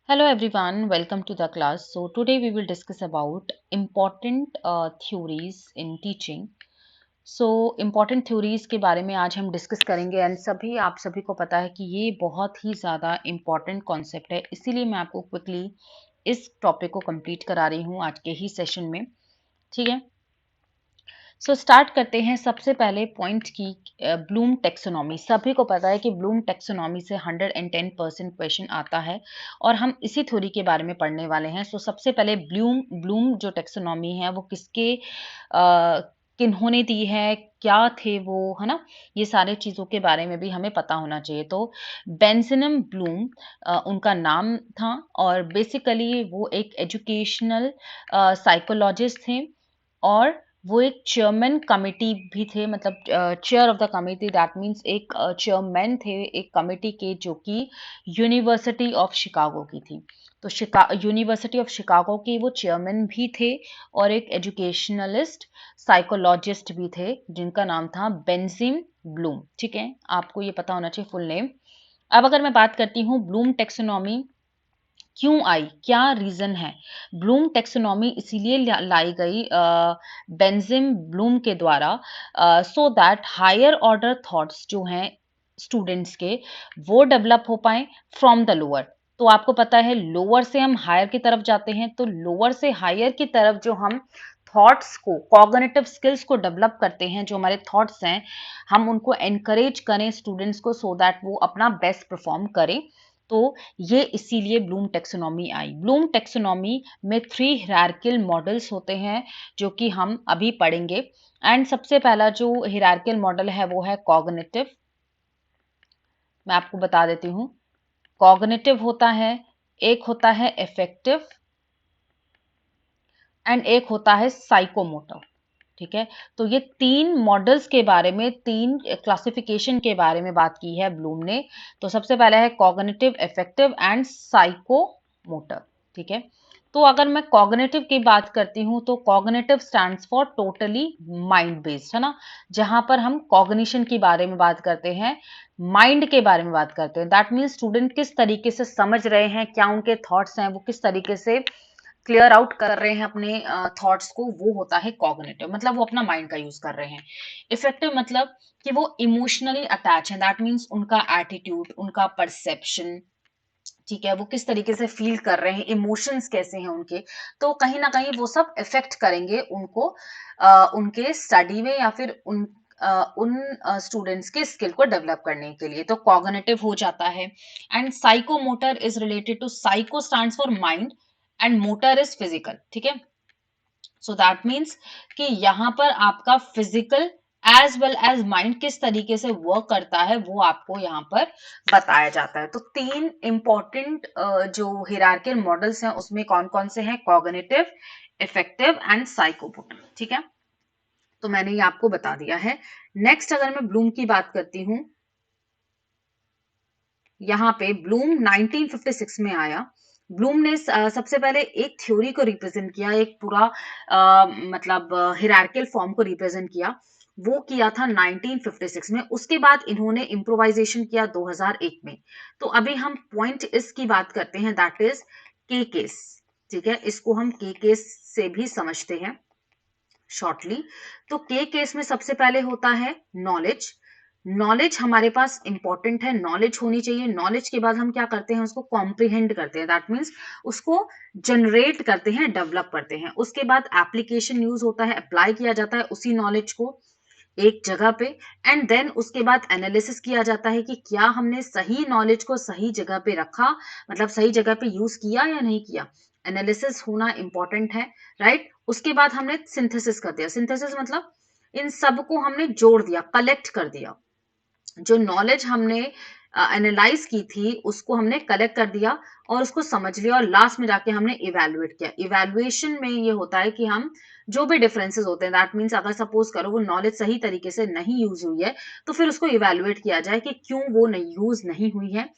Hello everyone, welcome to the class. So today we will discuss about important theories in teaching. So important theories के बारे में आज हम discuss करेंगे and आप सभी को पता है कि ये बहुत ही ज़्यादा इम्पॉर्टेंट कॉन्सेप्ट है, इसीलिए मैं आपको क्विकली इस टॉपिक को कंप्लीट करा रही हूँ आज के ही सेशन में। ठीक है, सो स्टार्ट करते हैं सबसे पहले पॉइंट की। ब्लूम टेक्सोनॉमी, सभी को पता है कि ब्लूम टेक्सोनॉमी से 110% क्वेश्चन आता है और हम इसी थ्योरी के बारे में पढ़ने वाले हैं। सो सबसे पहले ब्लूम ब्लूम जो टेक्सोनॉमी है वो किन्होंने दी है, क्या थे वो, है ना, ये सारे चीज़ों के बारे में भी हमें पता होना चाहिए। तो बेंजामिन ब्लूम उनका नाम था और बेसिकली वो एक एजुकेशनल साइकोलॉजिस्ट थे और वो एक चेयरमैन कमिटी भी थे, मतलब chair of the committee, that means एक चेयरमैन थे एक कमिटी के, जो कि यूनिवर्सिटी ऑफ शिकागो की थी। तो यूनिवर्सिटी ऑफ शिकागो के वो चेयरमैन भी थे और एक एजुकेशनलिस्ट साइकोलॉजिस्ट भी थे जिनका नाम था बेंजामिन ब्लूम। ठीक है, आपको ये पता होना चाहिए फुल नेम। अब अगर मैं बात करती हूँ ब्लूम टेक्सोनॉमी क्यों आई, क्या रीजन है। ब्लूम टेक्सोनॉमी इसीलिए लाई गई बेंजामिन ब्लूम के द्वारा, so that higher order thoughts जो हैं स्टूडेंट्स के, वो डेवलप हो पाए फ्रॉम द लोअर। तो आपको पता है लोअर से हम हायर की तरफ जाते हैं, तो लोअर से हायर की तरफ जो हम थॉट्स को, कॉग्निटिव स्किल्स को डेवलप करते हैं, जो हमारे थॉट्स हैं, हम उनको एनकरेज करें स्टूडेंट्स को, सो दैट वो अपना बेस्ट परफॉर्म करें। तो ये इसीलिए ब्लूम टेक्सोनॉमी आई। ब्लूम टेक्सोनॉमी में 3 हायरार्कियल मॉडल्स होते हैं जो कि हम अभी पढ़ेंगे। एंड सबसे पहला जो हायरार्कियल मॉडल है वो है कॉग्निटिव। मैं आपको बता देती हूँ, कॉग्निटिव होता है, एक होता है इफेक्टिव एंड एक होता है साइकोमोटर। ठीक है, तो ये 3 मॉडल्स के बारे में, 3 क्लासिफिकेशन के बारे में बात की है ब्लूम ने। तो सबसे पहला है कॉग्निटिव, इफेक्टिव एंड साइकोमोटर। ठीक है, तो अगर मैं कॉग्निटिव की बात करती हूँ तो cognitive stands for totally mind based, है ना, जहां पर हम कॉग्निशन के बारे में बात करते हैं, माइंड के बारे में बात करते हैं। दैट मीन्स स्टूडेंट किस तरीके से समझ रहे हैं, क्या उनके थॉट्स हैं, वो किस तरीके से क्लियर आउट कर रहे हैं अपने थॉट्स को, वो होता है कॉग्निटिव, मतलब वो अपना माइंड का यूज कर रहे हैं। इफेक्टिव मतलब कि वो इमोशनली अटैच है, दैट मीन्स उनका एटीट्यूड, उनका परसेप्शन, ठीक है, वो किस तरीके से फील कर रहे हैं, इमोशंस कैसे हैं उनके, तो कहीं ना कहीं वो सब इफेक्ट करेंगे उनको, उनके स्टडी में या फिर उन स्टूडेंट्स के स्किल को डेवलप करने के लिए। तो कॉग्निटिव हो जाता है। And psychomotor is related to, psycho stands for mind and motor is physical. ठीक है, सो दैट मीन्स कि यहाँ पर आपका physical as well as mind किस तरीके से वर्क करता है वो आपको यहाँ पर बताया जाता है। तो 3 इंपॉर्टेंट जो हिरार्कियल मॉडल्स हैं उसमें कौन कौन से हैं, कॉग्निटिव, इफेक्टिव एंड साइकोमोटर। ठीक है, तो मैंने ये आपको बता दिया है। नेक्स्ट अगर मैं ब्लूम की बात करती हूँ, यहाँ पे ब्लूम 1956 में आया। ब्लूम ने सबसे पहले एक थ्योरी को रिप्रेजेंट किया, एक पूरा मतलब हिरार्कियल फॉर्म को रिप्रेजेंट किया, वो किया था 1956 में। उसके बाद इन्होंने इम्प्रोवाइजेशन किया 2001 में। तो अभी हम पॉइंट इसकी बात करते हैं, दैट इज के केस। ठीक है, इसको हम के केस से भी समझते हैं शॉर्टली। तो के केस में सबसे पहले होता है नॉलेज। नॉलेज हमारे पास इंपॉर्टेंट है, नॉलेज होनी चाहिए। नॉलेज के बाद हम क्या करते हैं, उसको कॉम्प्रिहेंड करते हैं, दैट मीन्स उसको जनरेट करते हैं, डेवलप करते हैं। उसके बाद एप्लीकेशन यूज होता है, अप्लाई किया जाता है उसी नॉलेज को एक जगह पे। एंड देन उसके बाद एनालिसिस किया जाता है कि क्या हमने सही नॉलेज को सही जगह पे रखा, मतलब सही जगह पे यूज किया या नहीं किया। एनालिसिस होना इंपॉर्टेंट है, राइट। उसके बाद हमने सिंथेसिस कर दिया। सिंथेसिस मतलब इन सबको हमने जोड़ दिया, कलेक्ट कर दिया। जो नॉलेज हमने एनालाइज की थी उसको हमने कलेक्ट कर दिया और उसको समझ लिया, और लास्ट में जाके हमने इवेलुएट किया। इवेलुएशन में ये होता है कि हम जो भी डिफरेंसेस होते हैं, दैट मीन्स अगर सपोज करो वो नॉलेज सही तरीके से नहीं यूज हुई है तो फिर उसको इवेलुएट किया जाए कि क्यों वो नहीं यूज नहीं हुई है।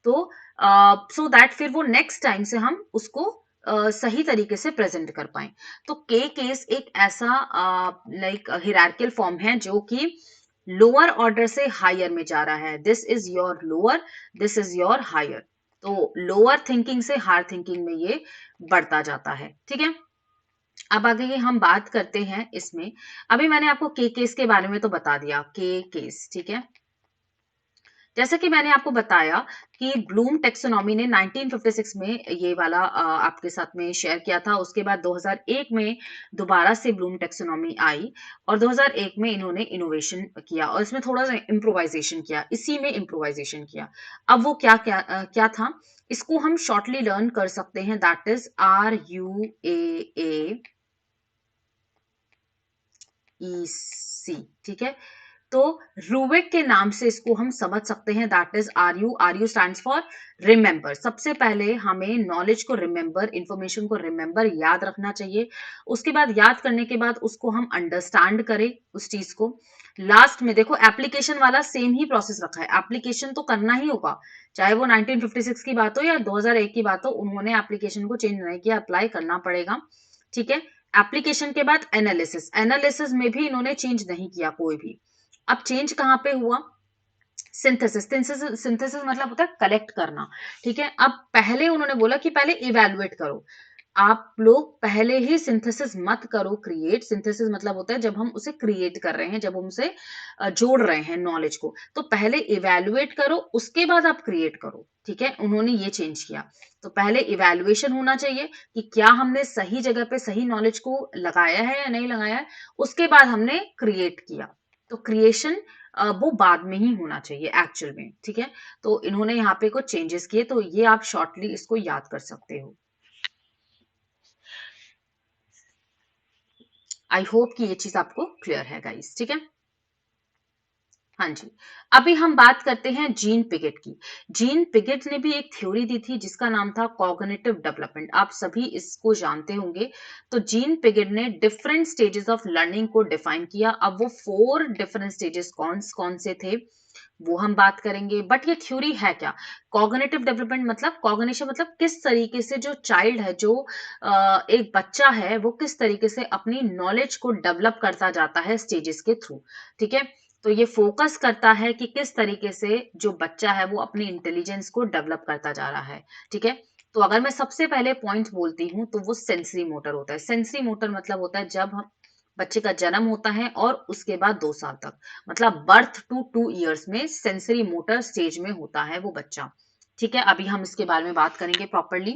तो सो दैट फिर वो नेक्स्ट टाइम से हम उसको सही तरीके से प्रेजेंट कर पाए। तो के केस एक ऐसा लाइक हिरार्कियल फॉर्म है जो कि लोअर ऑर्डर से हायर में जा रहा है। This is your lower, this is your higher. तो लोअर थिंकिंग से हायर थिंकिंग में ये बढ़ता जाता है। ठीक है, अब आगे हम बात करते हैं इसमें। अभी मैंने आपको के केस के बारे में तो बता दिया, के केस। ठीक है, जैसा कि मैंने आपको बताया कि ब्लूम टेक्सोनॉमी ने 1956 में ये वाला आपके साथ में शेयर किया था। उसके बाद 2001 में दोबारा से ब्लूम टेक्सोनॉमी आई और 2001 में इन्होंने इनोवेशन किया और इसमें थोड़ा सा इम्प्रोवाइजेशन किया, इसी में इम्प्रोवाइजेशन किया। अब वो क्या क्या क्या था, इसको हम शॉर्टली लर्न कर सकते हैं, दैट इज RUAAEC। ठीक है, तो रूवेट के नाम से इसको हम समझ सकते हैं, that is R U stands for remember. सबसे पहले हमें नॉलेज को रिमेंबर, इंफॉर्मेशन को रिमेंबर, याद रखना चाहिए। उसके बाद याद करने के बाद उसको हम अंडरस्टैंड करें उस चीज को। लास्ट में देखो एप्लीकेशन वाला सेम ही प्रोसेस रखा है, एप्लीकेशन तो करना ही होगा, चाहे वो 1956 की बात हो या 2001 की बात हो, उन्होंने एप्लीकेशन को चेंज नहीं किया, अप्लाई करना पड़ेगा। ठीक है, एप्लीकेशन के बाद एनालिसिस, एनालिसिस में भी इन्होंने चेंज नहीं किया कोई भी। अब चेंज कहां पे हुआ, सिंथेसिस। सिंथेसिस मतलब होता है कलेक्ट करना। ठीक है, अब पहले उन्होंने बोला कि पहले इवेलुएट करो, आप लोग पहले ही सिंथेसिस मत करो क्रिएट। सिंथेसिस मतलब होता है जब हम उसे क्रिएट कर रहे हैं, जब हम उसे जोड़ रहे हैं नॉलेज को, तो पहले इवेलुएट करो उसके बाद आप क्रिएट करो। ठीक है, उन्होंने ये चेंज किया। तो पहले इवेलुएशन होना चाहिए कि क्या हमने सही जगह पे सही नॉलेज को लगाया है या नहीं लगाया है, उसके बाद हमने क्रिएट किया। तो क्रिएशन वो बाद में ही होना चाहिए एक्चुअल में। ठीक है, तो इन्होंने यहाँ पे कुछ चेंजेस किए, तो ये आप शॉर्टली इसको याद कर सकते हो। आई होप कि ये चीज आपको क्लियर है गाइस। ठीक है, हाँ जी। अभी हम बात करते हैं जीन पिगेट की। जीन पिगेट ने भी एक थ्योरी दी थी जिसका नाम था कॉग्निटिव डेवलपमेंट, आप सभी इसको जानते होंगे। तो जीन पिगेट ने डिफरेंट स्टेजेस ऑफ लर्निंग को डिफाइन किया। अब वो 4 डिफरेंट स्टेजेस कौन कौन से थे वो हम बात करेंगे, बट ये थ्योरी है क्या। कॉग्निटिव डेवलपमेंट मतलब, कॉग्निशन मतलब किस तरीके से जो चाइल्ड है, जो एक बच्चा है, वो किस तरीके से अपनी नॉलेज को डेवलप करता जाता है स्टेजेस के थ्रू। ठीक है, तो ये फोकस करता है कि किस तरीके से जो बच्चा है वो अपनी इंटेलिजेंस को डेवलप करता जा रहा है। ठीक है, तो अगर मैं सबसे पहले पॉइंट बोलती हूँ तो वो सेंसरी मोटर होता है। सेंसरी मोटर मतलब होता है जब हम बच्चे का जन्म होता है और उसके बाद 2 साल तक, मतलब बर्थ टू 2 इयर्स में सेंसरी मोटर स्टेज में होता है वो बच्चा। ठीक है, अभी हम इसके बारे में बात करेंगे प्रॉपरली।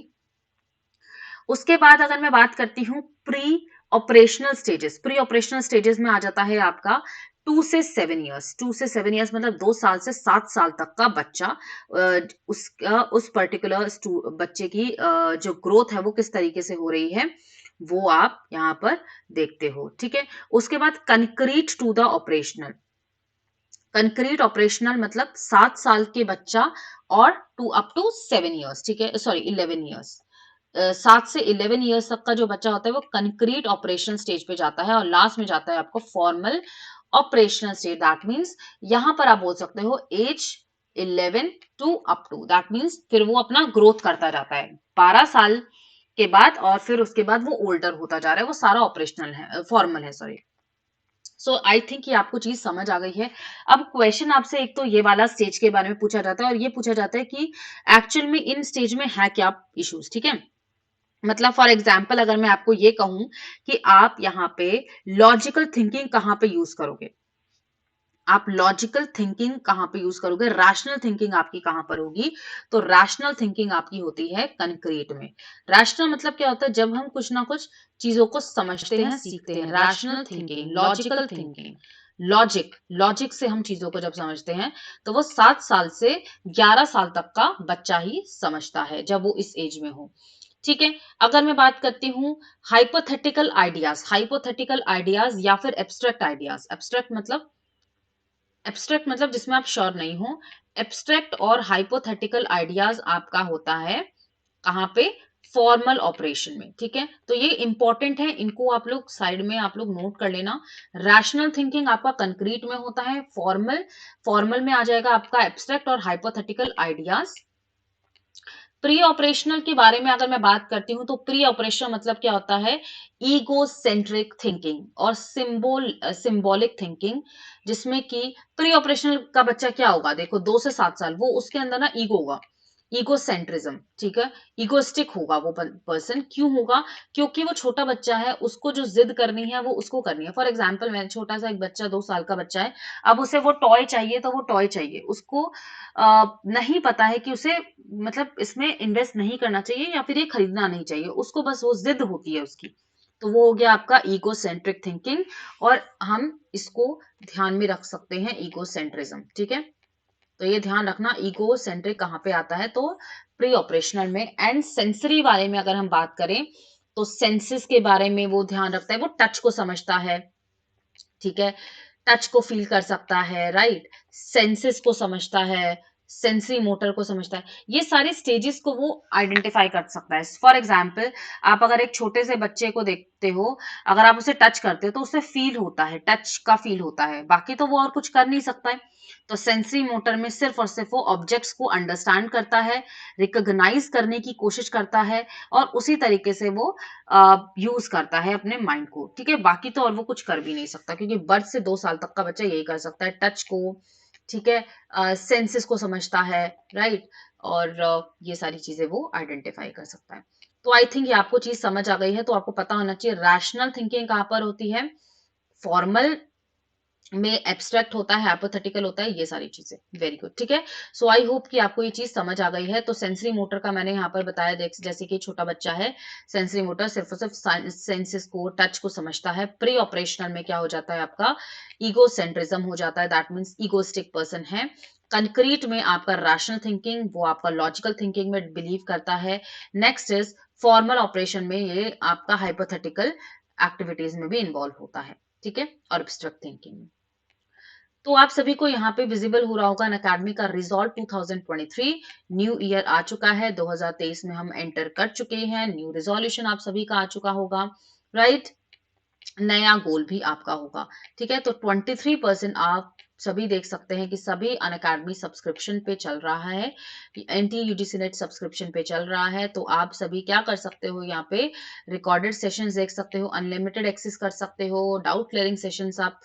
उसके बाद अगर मैं बात करती हूँ pre operational stages, pre operational stages में आ जाता है आपका 2 से 7 इयर्स। 2 से 7 इयर्स मतलब 2 साल से 7 साल तक का बच्चा, उसका उस पर्टिकुलर बच्चे की जो ग्रोथ है वो किस तरीके से हो रही है वो आप यहाँ पर देखते हो। ठीक है, उसके बाद concrete to the operational. Concrete operational मतलब 7 साल के बच्चा और टू अप टू 7 इयर्स। ठीक है, सॉरी 11 इयर्स, 7 से 11 इयर्स तक का जो बच्चा होता है वो कंक्रीट ऑपरेशन स्टेज पे जाता है और लास्ट में जाता है आपको formal operational stage. That means यहां पर आप बोल सकते हो as 11 to up to, that means फिर वो अपना ग्रोथ करता जाता है 12 साल के बाद, और फिर उसके बाद वो ओल्डर होता जा रहा है, वो सारा ऑपरेशनल है, फॉर्मल है, सॉरी। सो आई थिंक ये आपको चीज समझ आ गई है। अब क्वेश्चन आपसे एक तो ये वाला स्टेज के बारे में पूछा जाता है और ये पूछा जाता है कि एक्चुअल में इन स्टेज में है क्या इश्यूज। ठीक है, मतलब फॉर एग्जाम्पल अगर मैं आपको ये कहूं कि आप यहाँ पे लॉजिकल थिंकिंग कहाँ पे यूज करोगे, आप लॉजिकल थिंकिंग कहाँ पे यूज करोगे, रैशनल थिंकिंग आपकी कहाँ पर होगी, तो रैशनल थिंकिंग आपकी होती है कंक्रीट में। रैशनल मतलब क्या होता है, जब हम कुछ ना कुछ चीजों को समझते हैं, सीखते हैं, rational thinking, logical thinking, logic, logic से हम चीजों को जब समझते हैं तो वो 7 साल से 11 साल तक का बच्चा ही समझता है जब वो इस एज में हो। ठीक है, अगर मैं बात करती हूँ हाइपोथेटिकल आइडियाज, हाइपोथेटिकल आइडियाज या फिर एब्स्ट्रैक्ट आइडियाज। एब्स्ट्रैक्ट मतलब जिसमें आप श्योर नहीं हो। एब्स्ट्रैक्ट और हाइपोथेटिकल आइडियाज आपका होता है कहाँ पे, फॉर्मल ऑपरेशन में। ठीक है, तो ये इंपॉर्टेंट है, इनको आप लोग साइड में आप लोग नोट कर लेना। रैशनल थिंकिंग आपका कंक्रीट में होता है, फॉर्मल, फॉर्मल में आ जाएगा आपका एब्स्ट्रैक्ट और हाइपोथेटिकल आइडियाज। प्री ऑपरेशनल के बारे में अगर मैं बात करती हूँ तो प्री ऑपरेशनल मतलब क्या होता है, ईगो सेंट्रिक थिंकिंग और सिंबॉलिक थिंकिंग, जिसमें कि प्री ऑपरेशनल का बच्चा क्या होगा, देखो 2 से 7 साल वो उसके अंदर ना ईगो होगा, ईगोसेंट्रिज्म, ठीक है, ईगोइस्टिक होगा वो पर्सन। क्यों होगा? क्योंकि वो छोटा बच्चा है, उसको जो जिद करनी है वो उसको करनी है। फॉर एग्जाम्पल, मैं छोटा सा एक बच्चा 2 साल का बच्चा है, अब उसे वो टॉय चाहिए तो वो टॉय चाहिए, उसको नहीं पता है कि उसे मतलब इसमें इन्वेस्ट नहीं करना चाहिए या फिर ये खरीदना नहीं चाहिए, उसको बस वो जिद होती है उसकी। तो वो हो गया आपका ईगोसेंट्रिक थिंकिंग, और हम इसको ध्यान में रख सकते हैं, ईगोसेंट्रिज्म, ठीक है। तो ये ध्यान रखना, ईगो सेंट्रिक कहाँ पे आता है, तो प्री ऑपरेशनल में। एंड सेंसरी बारे में अगर हम बात करें, तो सेंसेस के बारे में वो ध्यान रखता है, वो टच को समझता है, ठीक है, टच को फील कर सकता है, राइट, सेंसेस को समझता है, सेंसरी मोटर को समझता है, ये सारे स्टेजेस को वो आइडेंटिफाई कर सकता है। फॉर एग्जाम्पल, आप अगर एक छोटे से बच्चे को देखते हो, अगर आप उसे टच करते हो तो उसे फील होता है, टच का फील होता है, बाकी तो वो और कुछ कर नहीं सकता है। तो सेंसरी मोटर में सिर्फ और सिर्फ वो ऑब्जेक्ट्स को अंडरस्टैंड करता है, रिकॉग्नाइज करने की कोशिश करता है, और उसी तरीके से वो यूज करता है अपने माइंड को, ठीक है, बाकी तो और वो कुछ कर भी नहीं सकता, क्योंकि बर्थ से 2 साल तक का बच्चा यही कर सकता है, टच को, ठीक है, सेंसेस को समझता है, राइट, और ये सारी चीजें वो आइडेंटिफाई कर सकता है। तो आई थिंक ये आपको चीज समझ आ गई है, तो आपको पता होना चाहिए रैशनल थिंकिंग कहाँ पर होती है, फॉर्मल में एब्स्ट्रैक्ट होता है, हाइपोथेटिकल होता है, ये सारी चीजें। वेरी गुड, ठीक है। सो आई होप कि आपको ये चीज समझ आ गई है। तो सेंसरी मोटर का मैंने यहाँ पर बताया, देख जैसे कि छोटा बच्चा है, सेंसरी मोटर सिर्फ और सिर्फ सेंसेस को, टच को समझता है। प्री ऑपरेशनल में क्या हो जाता है आपका, ईगोसेंट्रिज्म हो जाता है, दैट मीन्स ईगोस्टिक पर्सन है। कंक्रीट में आपका रैशनल थिंकिंग, वो आपका लॉजिकल थिंकिंग में बिलीव करता है। नेक्स्ट इज फॉर्मल ऑपरेशन में ये आपका हाइपोथेटिकल एक्टिविटीज में भी इन्वॉल्व होता है, ठीक है, और एब्स्ट्रैक्ट थिंकिंग में। तो आप सभी को यहाँ पे विजिबल हो रहा होगा अनअकैडमी का रिजल्ट 2023, न्यू ईयर आ चुका है, 2023 में हम एंटर कर चुके हैं, न्यू रिजोल्यूशन आप सभी का आ चुका होगा, राइट, नया गोल भी आपका होगा, ठीक है। तो 23% आप सभी देख सकते हैं कि सभी अनअकैडमी सब्सक्रिप्शन पे चल रहा है, एनटी यूजीसी नेट सब्सक्रिप्शन पे चल रहा है। तो आप सभी क्या कर सकते हो, यहाँ पे रिकॉर्डेड सेशंस देख सकते हो, अनलिमिटेड एक्सेस कर सकते हो, डाउट क्लियरिंग सेशंस आप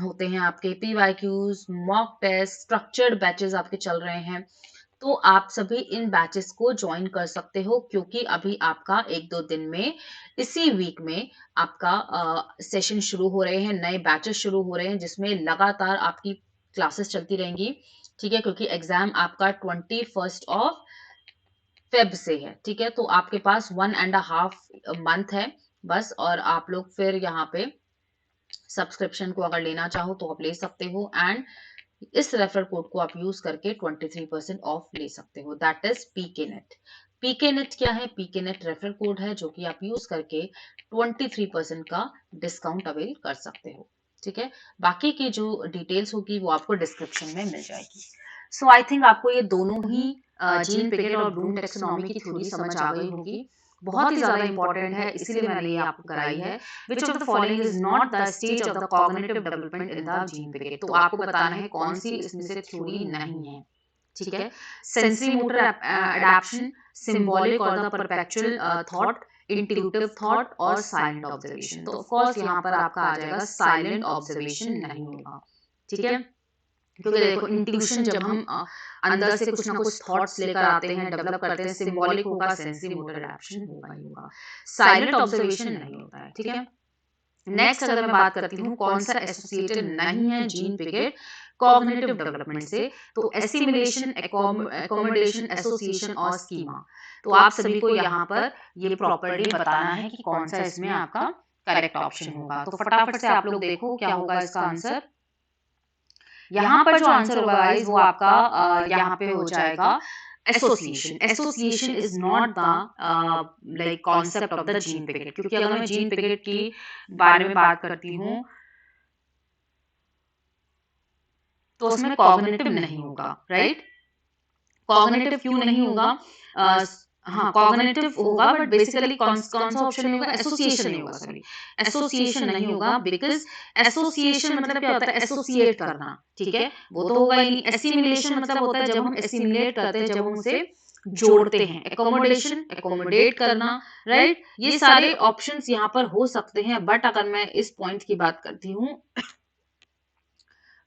होते हैं आपके, PYQs, mock test, structured batches आपके चल रहे हैं। तो आप सभी इन बैचेस को ज्वाइन कर सकते हो, क्योंकि अभी आपका 1-2 दिन में, इसी वीक में आपका सेशन शुरू हो रहे हैं, नए बैचेस शुरू हो रहे हैं, जिसमें लगातार आपकी क्लासेस चलती रहेंगी, ठीक है, क्योंकि एग्जाम आपका 21 फेब से है, ठीक है। तो आपके पास 1.5 मंथ है बस, और आप लोग फिर यहाँ पे सब्सक्रिप्शन को अगर लेना चाहो तो आप ले सकते हो, एंड इस रेफरल कोड को आप यूज करके 23% ऑफ ले सकते हो, that is PK net. PK net क्या है? पीके नेट रेफरल कोड है, जो कि आप यूज करके 23% का डिस्काउंट अवेल कर सकते हो, ठीक है। बाकी की जो डिटेल्स होगी वो आपको डिस्क्रिप्शन में मिल जाएगी। सो आई थिंक आपको ये दोनों ही जीन पिगेट और ब्लूम टेक्सोनॉमी की थ्योरी समझ आ गई होगी, बहुत ही ज्यादा इंपॉर्टेंट है, इसीलिए मैंने ये आपको कराई है। Which of the following is not the stage of the cognitive development in the Jean Piaget, तो आपको बताना है कौन सी इसमें से थ्योरी नहीं है, ठीक है। सेंसरी मोटर अडैप्शन, सिंबॉलिक और the perpetual thought, intuitive thought और साइलेंट ऑब्जर्वेशन। तो ऑफ कोर्स यहाँ पर आपका आ जाएगा साइलेंट ऑब्जर्वेशन नहीं होगा, ठीक है, क्योंकि देखो इंट्यूशन जब हम अंदर से कुछ ना कुछ थॉट्स लेकर आते हैं, डेवलप करते हैं, सिंबॉलिक होगा, सेंसरी मोटर अडैप्शन होगा ही होगा, साइलेंट ऑब्जर्वेशन नहीं होता है, ठीक है। नेक्स्ट अगर मैं बात करती हूँ कौन सा एसोसिएटेड नहीं है जीन पिगेट कॉग्निटिव डेवलपमेंट से, तो एसिमिलेशन, एकोमोडेशन, एसोसिएशन और स्कीमा। तो आप सभी को यहाँ पर ये प्रॉपर्ली बताना है कि कौन सा इसमें आपका करेक्ट ऑप्शन होगा। तो फटाफट से आप लोग देखो क्या होगा इसका आंसर। यहाँ पर जो आंसर होगा गाइस वो आपका यहाँ पे हो जाएगा association. Association is not the like concept of the Jean Piaget, क्योंकि अगर मैं जीन पिगेट की बारे में बात करती हूँ तो उसमें कॉग्निटिव नहीं होगा, राइट। कॉग्निटिव क्यों नहीं होगा? हाँ, कॉग्निटिव होगा बट बेसिकली कौन सा ऑप्शन नहीं होगा, एसोसिएशन नहीं होगा, सॉरी, एसोसिएशन नहीं होगा, बिकॉज एसोसिएशन मतलब क्या होता है, एसोसिएट करना, ठीक है, वो तो होगा ही नहीं। एसिमिलेशन मतलब होता है जब हम एसिमिलेट करते हैं, जब हम उसे जोड़ते हैं। एकोमोडेशन, एकोमोडेट करना, राइट, ये सारे ऑप्शंस यहाँ पर हो सकते हैं, बट अगर मैं इस पॉइंट की बात करती हूँ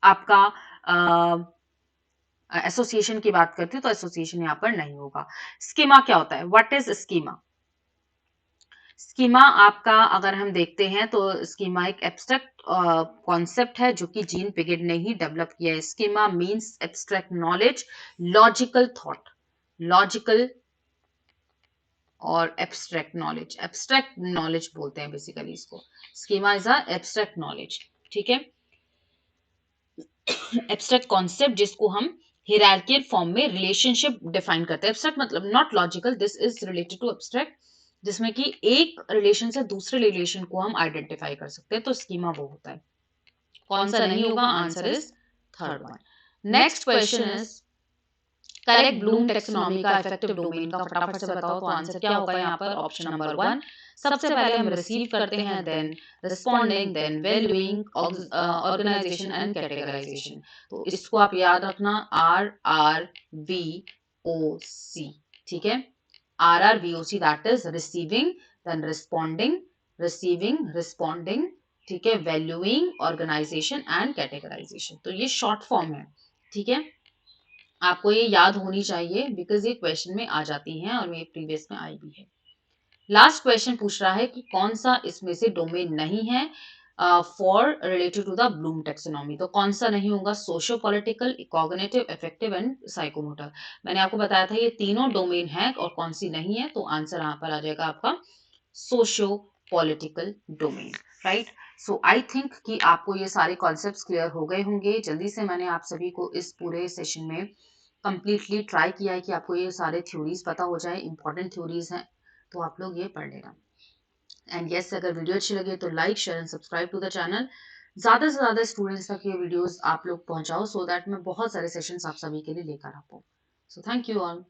आपका एसोसिएशन की बात करती हूँ तो एसोसिएशन यहाँ पर नहीं होगा। स्कीमा क्या होता है? What is schema? स्कीमा आपका अगर हम देखते हैं तो स्कीमा एक एब्स्ट्रैक्ट कॉन्सेप्ट है जो कि जीन पिगेट ने ही डेवलप किया है। Schema means abstract knowledge, logical thought, logical और एब्स्ट्रैक्ट नॉलेज बोलते हैं बेसिकली इसको। Schema is a abstract knowledge, ठीक है, एब्स्ट्रैक्ट कॉन्सेप्ट जिसको हम हिरार्कियल फॉर्म में रिलेशनशिप डिफाइन करते हैं। एब्स्ट्रैक्ट मतलब not logical, this is related to abstract, जिसमें कि एक रिलेशन से दूसरे रिलेशन को हम आइडेंटिफाई कर सकते हैं, तो स्कीमा वो होता है। कौन सा नहीं होगा? Answer is third one. Next question is correct Bloom taxonomy का इफेक्टिव डोमेन का फटाफट से बताओ, तो आंसर क्या होगा यहाँ पर? ऑप्शन नंबर वन, सबसे पहले हम रिसीव करते हैं, then responding, then valuing, organization and categorization. तो इसको आप याद रखना, RRVOC, ठीक है, RRVOC that is receiving, then responding, receiving, responding, ठीक है, वैल्यूइंग, ऑर्गेनाइजेशन एंड कैटेगराइजेशन। तो ये शॉर्ट फॉर्म है, ठीक है, आपको ये याद होनी चाहिए बिकॉज ये क्वेश्चन में आ जाती हैं और ये प्रीवियस में आई भी है। लास्ट क्वेश्चन पूछ रहा है कि कौन सा इसमें से डोमेन नहीं है for related to the Bloom taxonomy. तो कौन सा नहीं होगा? Socio political, cognitive, affective and psychomotor. मैंने आपको बताया था ये तीनों डोमेन है और कौन सी नहीं है, तो आंसर यहाँ पर आ जाएगा आपका socio political domain, right. So I think कि आपको ये सारे कॉन्सेप्ट्स क्लियर हो गए होंगे। जल्दी से मैंने आप सभी को इस पूरे सेशन में कंप्लीटली ट्राई किया है कि आपको ये सारे थ्योरीज पता हो जाए, इंपॉर्टेंट थ्योरीज हैं, तो आप लोग ये पढ़ लेना। एंड यस, अगर वीडियो अच्छी लगे तो like, share and subscribe to the channel. ज्यादा से ज्यादा स्टूडेंट्स तक ये वीडियोस आप लोग पहुंचाओ, सो दैट मैं बहुत सारे सेशंस आप सभी के लिए लेकर आ पाऊँ। So thank you all.